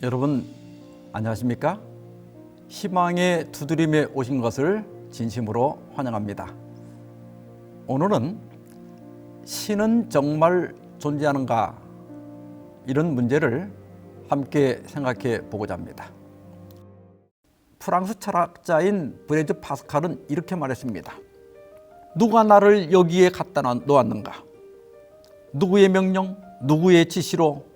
여러분 안녕하십니까? 희망의 두드림에 오신 것을 진심으로 환영합니다. 오늘은 신은 정말 존재하는가? 이런 문제를 함께 생각해 보고자 합니다. 프랑스 철학자인 브레즈 파스칼은 이렇게 말했습니다. 누가 나를 여기에 갖다 놓았는가? 누구의 명령, 누구의 지시로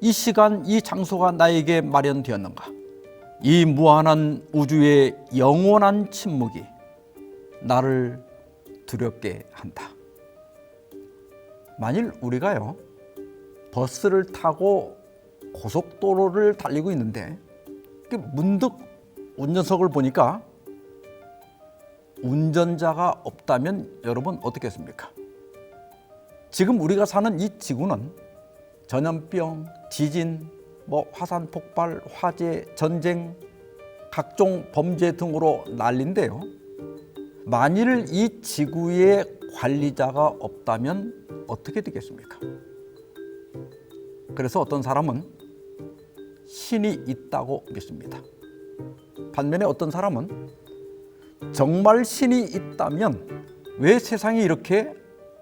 이 시간, 이 장소가 나에게 마련되었는가? 이 무한한 우주의 영원한 침묵이 나를 두렵게 한다. 만일 우리가요, 버스를 타고 고속도로를 달리고 있는데 문득 운전석을 보니까 운전자가 없다면 여러분 어떻겠습니까? 지금 우리가 사는 이 지구는 전염병, 지진, 화산 폭발, 화재, 전쟁, 각종 범죄 등으로 난리인데요. 만일 이 지구에 관리자가 없다면 어떻게 되겠습니까? 그래서 어떤 사람은 신이 있다고 믿습니다. 반면에 어떤 사람은 정말 신이 있다면 왜 세상이 이렇게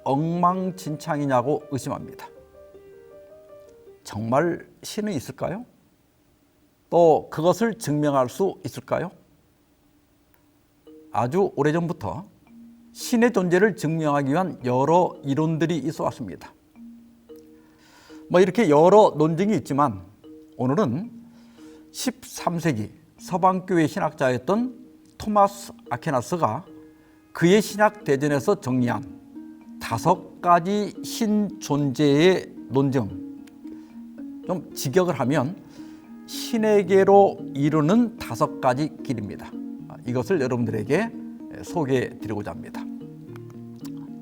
엉망진창이냐고 의심합니다. 정말 신은 있을까요? 또 그것을 증명할 수 있을까요? 아주 오래전부터 신의 존재를 증명하기 위한 여러 이론들이 있어 왔습니다. 이렇게 여러 논증이 있지만 오늘은 13세기 서방교회 신학자였던 토마스 아퀴나스가 그의 신학 대전에서 정리한 5가지 신 존재의 논증, 좀 직역을 하면 신에게로 이르는 5가지 길입니다. 이것을 여러분들에게 소개해 드리고자 합니다.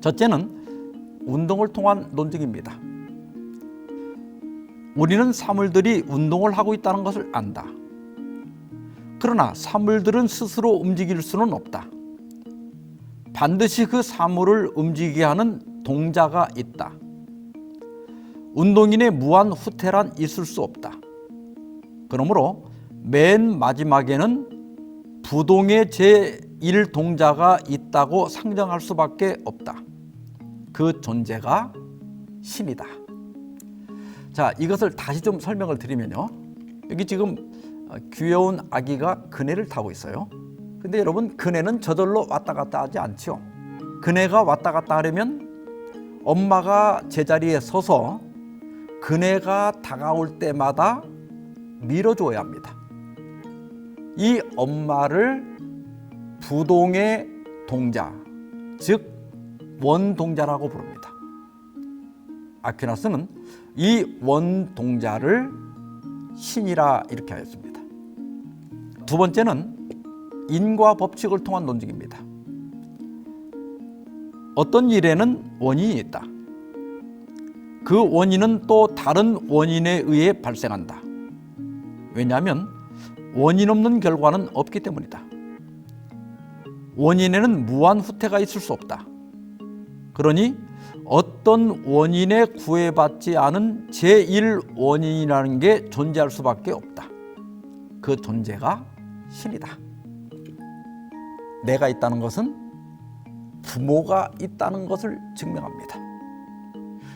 첫째는 운동을 통한 논증입니다. 우리는 사물들이 운동을 하고 있다는 것을 안다. 그러나 사물들은 스스로 움직일 수는 없다. 반드시 그 사물을 움직이게 하는 동자가 있다. 운동인의 무한 후퇴란 있을 수 없다. 그러므로 맨 마지막에는 부동의 제1동자가 있다고 상정할 수밖에 없다. 그 존재가 신이다. 자, 이것을 다시 좀 설명을 드리면요. 여기 지금 귀여운 아기가 그네를 타고 있어요. 근데 여러분, 그네는 저절로 왔다 갔다 하지 않죠. 그네가 왔다 갔다 하려면 엄마가 제자리에 서서 그네가 다가올 때마다 밀어줘야 합니다. 이 엄마를 부동의 동자, 즉 원동자라고 부릅니다. 아퀴나스는 이 원동자를 신이라 이렇게 하였습니다. 두 번째는 인과 법칙을 통한 논증입니다. 어떤 일에는 원인이 있다. 그 원인은 또 다른 원인에 의해 발생한다. 왜냐하면 원인 없는 결과는 없기 때문이다. 원인에는 무한 후퇴가 있을 수 없다. 그러니 어떤 원인에 구애받지 않은 제1원인이라는 게 존재할 수밖에 없다. 그 존재가 신이다. 내가 있다는 것은 부모가 있다는 것을 증명합니다.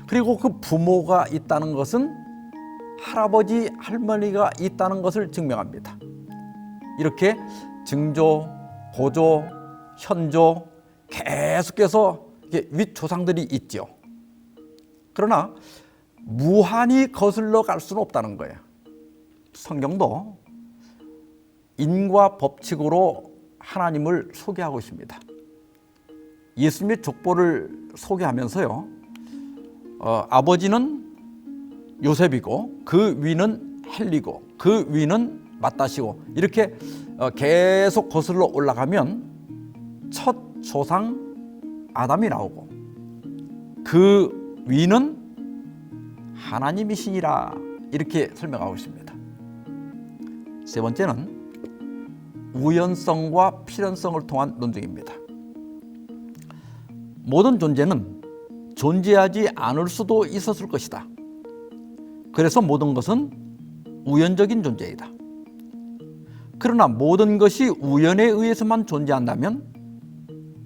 그리고 그 부모가 있다는 것은 할아버지, 할머니가 있다는 것을 증명합니다. 이렇게 증조, 고조, 현조 계속해서 윗조상들이 있죠. 그러나 무한히 거슬러 갈 수는 없다는 거예요. 성경도 인과 법칙으로 하나님을 소개하고 있습니다. 예수님의 족보를 소개하면서요, 아버지는 요셉이고 그 위는 헬리고 그 위는 맏다시고 이렇게 계속 거슬러 올라가면 첫 조상 아담이 나오고 그 위는 하나님이시니라 이렇게 설명하고 있습니다. 세 번째는 우연성과 필연성을 통한 논증입니다. 모든 존재는 존재하지 않을 수도 있었을 것이다. 그래서 모든 것은 우연적인 존재이다. 그러나 모든 것이 우연에 의해서만 존재한다면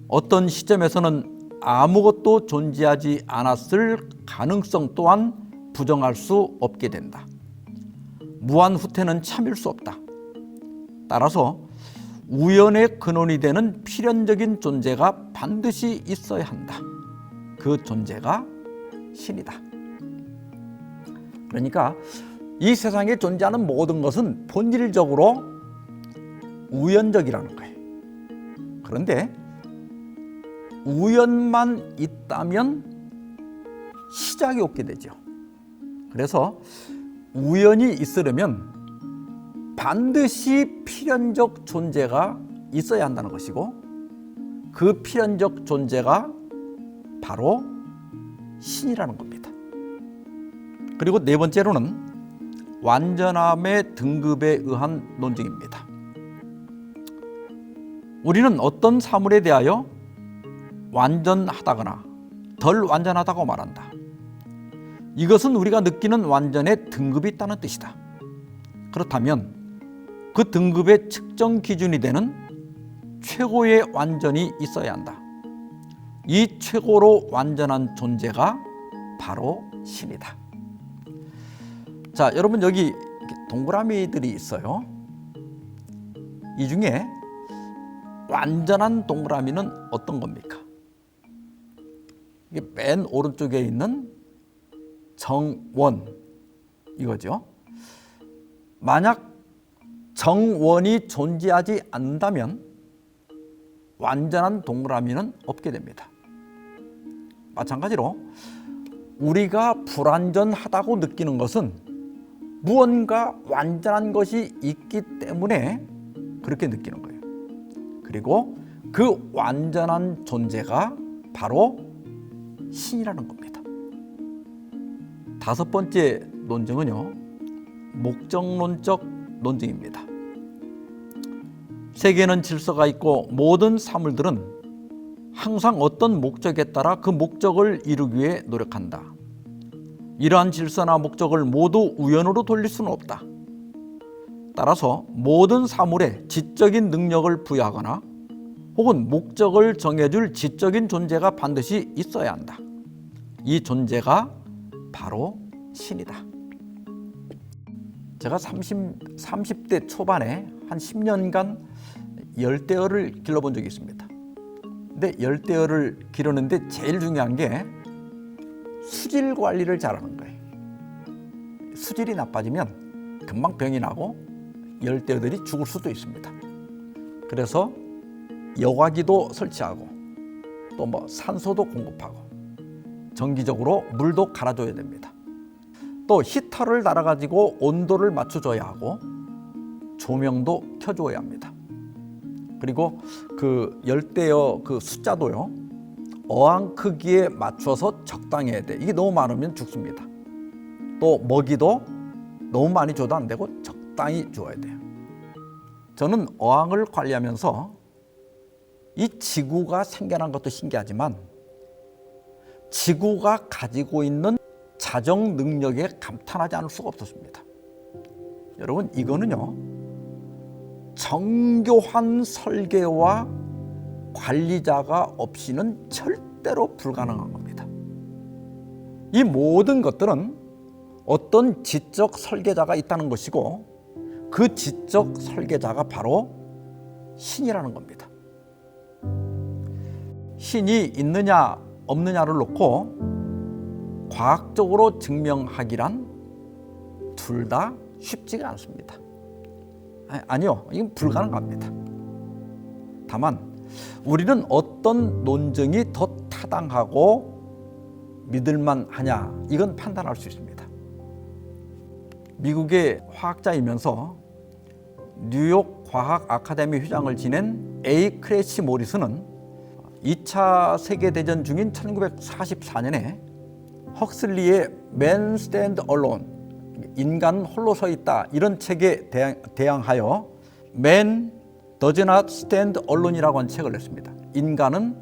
어떤 시점에서는 아무것도 존재하지 않았을 가능성 또한 부정할 수 없게 된다. 무한 후퇴는 참을 수 없다. 따라서 우연의 근원이 되는 필연적인 존재가 반드시 있어야 한다. 그 존재가 신이다. 그러니까 이 세상에 존재하는 모든 것은 본질적으로 우연적이라는 거예요. 그런데 우연만 있다면 시작이 없게 되죠. 그래서 우연이 있으려면 반드시 필연적 존재가 있어야 한다는 것이고, 그 필연적 존재가 바로 신이라는 겁니다. 그리고 네 번째로는 완전함의 등급에 의한 논증입니다. 우리는 어떤 사물에 대하여 완전하다거나 덜 완전하다고 말한다. 이것은 우리가 느끼는 완전의 등급이 있다는 뜻이다. 그렇다면 그 등급의 측정 기준이 되는 최고의 완전이 있어야 한다. 이 최고로 완전한 존재가 바로 신이다. 자, 여러분 여기 동그라미들이 있어요. 이 중에 완전한 동그라미는 어떤 겁니까? 이게 맨 오른쪽에 있는 정원 이거죠. 만약 정원이 존재하지 않는다면 완전한 동그라미는 없게 됩니다. 마찬가지로 우리가 불완전하다고 느끼는 것은 무언가 완전한 것이 있기 때문에 그렇게 느끼는 거예요. 그리고 그 완전한 존재가 바로 신이라는 겁니다. 다섯 번째 논증은요, 목적론적 논증입니다. 세계에는 질서가 있고 모든 사물들은 항상 어떤 목적에 따라 그 목적을 이루기 위해 노력한다. 이러한 질서나 목적을 모두 우연으로 돌릴 수는 없다. 따라서 모든 사물에 지적인 능력을 부여하거나 혹은 목적을 정해줄 지적인 존재가 반드시 있어야 한다. 이 존재가 바로 신이다. 제가 30대 초반에 한 10년간 열대어를 길러본 적이 있습니다. 근데 열대어를 기르는데 제일 중요한 게 수질 관리를 잘하는 거예요. 수질이 나빠지면 금방 병이 나고 열대어들이 죽을 수도 있습니다. 그래서 여과기도 설치하고 또 뭐 산소도 공급하고 정기적으로 물도 갈아줘야 됩니다. 또 히터를 달아가지고 온도를 맞춰줘야 하고 조명도 켜줘야 합니다. 그리고 그 열대어 그 숫자도요, 어항 크기에 맞춰서 적당히 해야 돼. 이게 너무 많으면 죽습니다. 또 먹이도 너무 많이 줘도 안 되고 적당히 줘야 돼요. 저는 어항을 관리하면서 이 지구가 생겨난 것도 신기하지만 지구가 가지고 있는 자정 능력에 감탄하지 않을 수가 없었습니다. 여러분, 이거는요, 정교한 설계와 관리자가 없이는 절대로 불가능한 겁니다. 이 모든 것들은 어떤 지적 설계자가 있다는 것이고 그 지적 설계자가 바로 신이라는 겁니다. 신이 있느냐 없느냐를 놓고 과학적으로 증명하기란 둘 다 쉽지가 않습니다. 아니요, 이건 불가능합니다. 다만 우리는 어떤 논증이 더 타당하고 믿을만 하냐, 이건 판단할 수 있습니다. 미국의 화학자이면서 뉴욕 과학 아카데미 회장을 지낸 A. 크래시 모리스는 2차 세계대전 중인 1944년에 헉슬리의 Man Stand Alone, 인간은 홀로 서 있다, 이런 책에 대항하여 Man Does Not Stand Alone이라고 하는 책을 냈습니다. 인간은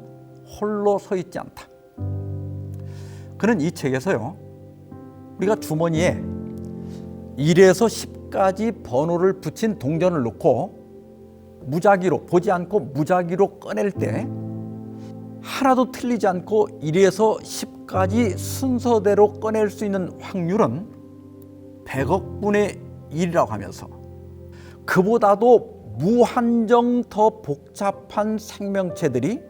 홀로 서 있지 않다. 그는 이 책에서요, 우리가 주머니에 1에서 10가지 번호를 붙인 동전을 놓고 무작위로, 보지 않고 무작위로 꺼낼 때 하나도 틀리지 않고 1에서 10까지 순서대로 꺼낼 수 있는 확률은 100억 분의 1이라고 하면서 그보다도 무한정 더 복잡한 생명체들이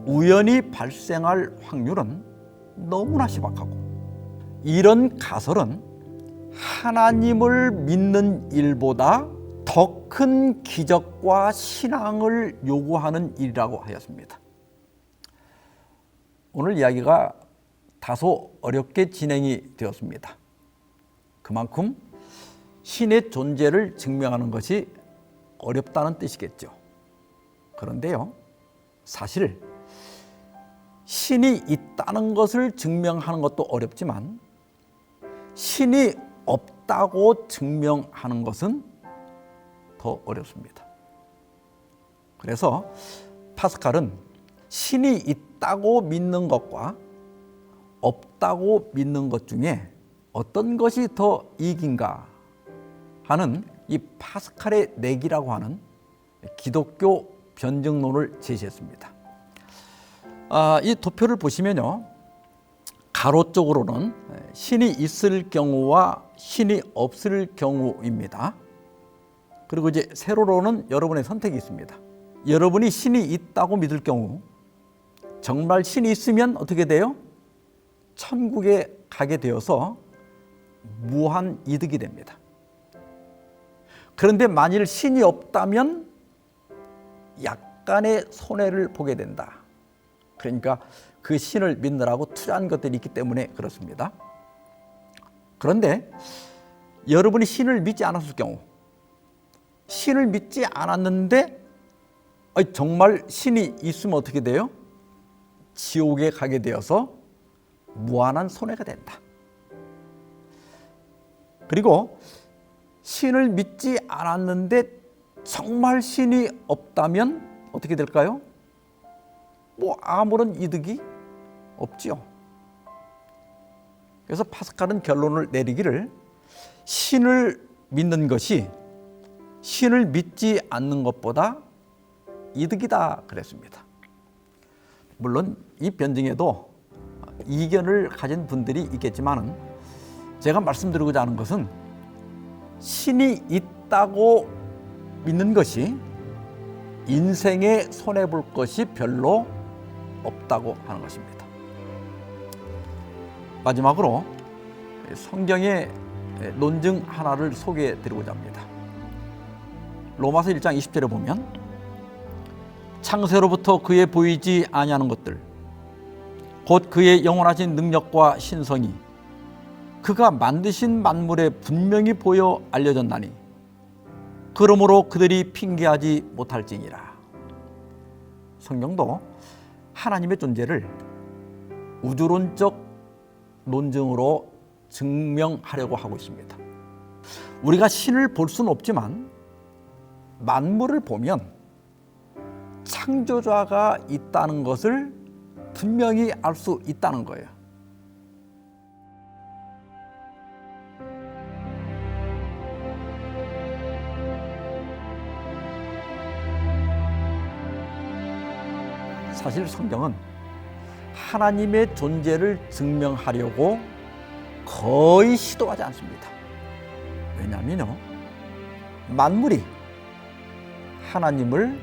우연히 발생할 확률은 너무나 희박하고, 이런 가설은 하나님을 믿는 일보다 더 큰 기적과 신앙을 요구하는 일이라고 하였습니다. 오늘 이야기가 다소 어렵게 진행이 되었습니다. 그만큼 신의 존재를 증명하는 것이 어렵다는 뜻이겠죠. 그런데요, 사실 신이 있다는 것을 증명하는 것도 어렵지만 신이 없다고 증명하는 것은 더 어렵습니다. 그래서 파스칼은 신이 있다고 믿는 것과 없다고 믿는 것 중에 어떤 것이 더 이익인가 하는 이 파스칼의 내기라고 하는 기독교 변증론을 제시했습니다. 이 도표를 보시면요, 가로 쪽으로는 신이 있을 경우와 신이 없을 경우입니다. 그리고 이제 세로로는 여러분의 선택이 있습니다. 여러분이 신이 있다고 믿을 경우, 정말 신이 있으면 어떻게 돼요? 천국에 가게 되어서 무한 이득이 됩니다. 그런데 만일 신이 없다면 약간의 손해를 보게 된다. 그러니까 그 신을 믿느라고 투자한 것들이 있기 때문에 그렇습니다. 그런데 여러분이 신을 믿지 않았을 경우, 신을 믿지 않았는데 정말 신이 있으면 어떻게 돼요? 지옥에 가게 되어서 무한한 손해가 된다. 그리고 신을 믿지 않았는데 정말 신이 없다면 어떻게 될까요? 아무런 이득이 없지요. 그래서 파스칼은 결론을 내리기를 신을 믿는 것이 신을 믿지 않는 것보다 이득이다 그랬습니다. 물론 이 변증에도 이견을 가진 분들이 있겠지만 제가 말씀드리고자 하는 것은 신이 있다고 믿는 것이 인생에 손해볼 것이 별로 없다고 하는 것입니다. 마지막으로 성경의 논증 하나를 소개해 드리고자 합니다. 로마서 1장 20절에 보면 창세로부터 그의 보이지 아니하는 것들 곧 그의 영원하신 능력과 신성이 그가 만드신 만물에 분명히 보여 알려졌나니 그러므로 그들이 핑계하지 못할지니라. 성경도 하나님의 존재를 우주론적 논증으로 증명하려고 하고 있습니다. 우리가 신을 볼 수는 없지만 만물을 보면 창조자가 있다는 것을 분명히 알 수 있다는 거예요. 사실 성경은 하나님의 존재를 증명하려고 거의 시도하지 않습니다. 왜냐하면요, 만물이 하나님을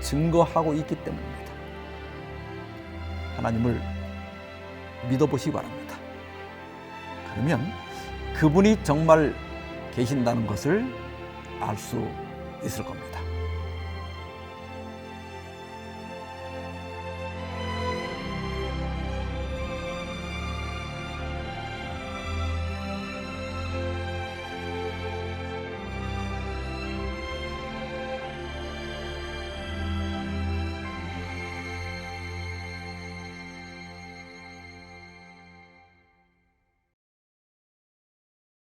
증거하고 있기 때문입니다. 하나님을 믿어보시기 바랍니다. 그러면 그분이 정말 계신다는 것을 알 수 있을 겁니다.